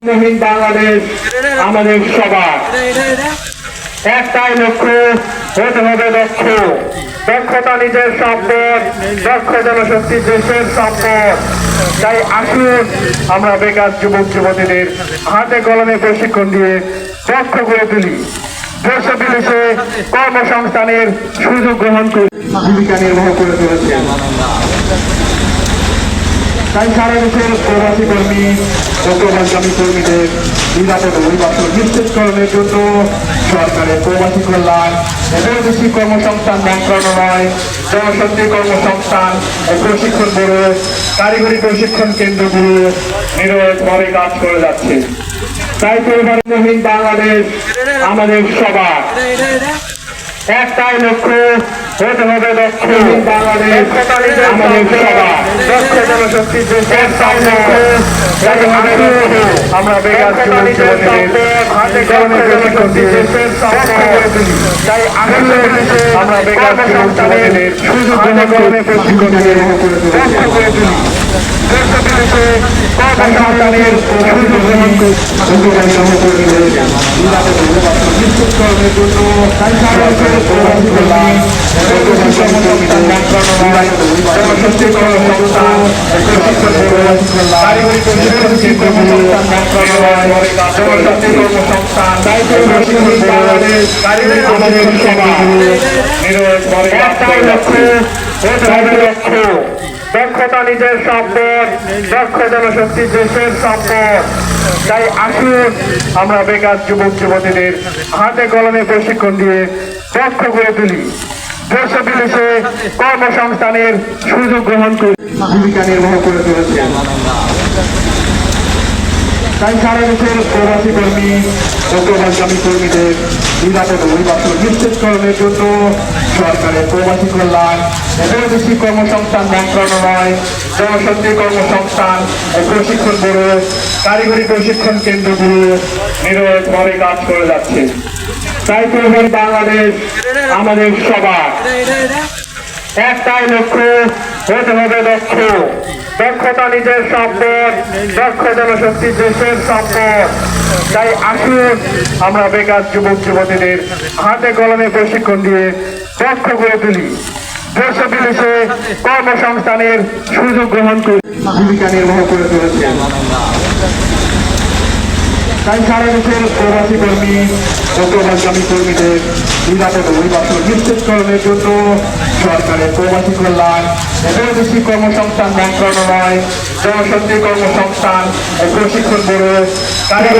মহিন বাংলাদেশ আমাদের সবার একটাই লক্ষ্য হতে হবে দক্ষ। দক্ষতা নিজের সম্পদ, দক্ষ জনশক্তি দেশের সম্পদ। তাই আসুন আমরা বেকার যুবক যুবতীদের হাতে কলমে প্রশিক্ষণ দিয়ে দক্ষ করে তুলি। দেশ বিদেশে কর্মসংস্থানের সুযোগ গ্রহণ করে ভূমিকা নির্বাহ করে চলেছেন। তাই সারা দেশের প্রবাসী কর্মী ও প্রবাসগামী কর্মীদের নিরাপদ অভিবাসন নিশ্চিতকরণের জন্য সরকারের প্রবাসী কল্যাণ ও বৈদেশিক কর্মসংস্থান মন্ত্রণালয়, জনশক্তি কর্মসংস্থান ও প্রশিক্ষণ ব্যুরো, কারিগরি প্রশিক্ষণ কেন্দ্রগুলো নিরলসভাবে কাজ করে যাচ্ছে। তাই পরিবারহীন বাংলাদেশ আমাদের সবার একটাই লক্ষ্য হতে হবে দক্ষ। বাংলাদেশ আমাদের সবার দক্ষ জনশক্তি দেশের সম্পদ। আমরা বেকার হাতে কলমে প্রশিক্ষণ দিয়ে তাই আমরা বেকার যুবকদের সুযোগ হাতে কলমে প্রশিক্ষণ দিয়ে দক্ষ করে তুলি। কর্মসংস্থানের সুযোগ গ্রহণ নিশ্চিতকরণের জন্য কারিগরি প্রশিক্ষণ দক্ষতা নিজের সম্পদ, দক্ষ জনশক্তি দেশের সম্পদ। তাই আসুন আমরা বেকার যুবক যুবতীদের হাতে কলমে প্রশিক্ষণ দিয়ে দক্ষ করে তুলি। দেশ বিদেশে কর্মসংস্থানের সুযোগ গ্রহণ করে ভূমিকা নির্বাহ করে চলেছেন। তাই সারা দেশের প্রবাসী কর্মী ও প্রবাসগামী কর্মীদের নিরাপদ অভিবাসন নিশ্চিতকরণের জন্য সরকারের প্রবাসী কল্যাণ ও বৈদেশিক কর্মসংস্থান মন্ত্রণালয়, জনশক্তি কর্মসংস্থান ও প্রশিক্ষণ ব্যুরো, কারিগরি প্রশিক্ষণ কেন্দ্রগুলো নিরলসভাবে কাজ করে যাচ্ছে। তাই পরিবার বাংলাদেশ আমাদের সবার একটাই লক্ষ্য হতে হবে দক্ষ। দক্ষতা নিজের সম্পদ, দক্ষ জনশক্তি দেশের সম্পদ। তাই আসুন আমরা বেকার যুবক যুবতীদের হাতে কলমে প্রশিক্ষণ দিয়ে দক্ষ করে তুলি। দেশ বিদেশে কর্মসংস্থানের সুযোগ গ্রহণ করে ভূমিকা নির্বাহ করে চলেছেন। তাই সারা দেশের প্রবাসী কর্মী ও প্রবাসগামী কর্মীদের নিরাপদ অভিবাসন নিশ্চিতকরণের জন্য সরকারের প্রবাসী কল্যাণ ও বৈদেশিক কর্মসংস্থান মন্ত্রণালয়, জনশক্তি কর্মসংস্থান ও প্রশিক্ষণ ব্যুরো, কারিগরি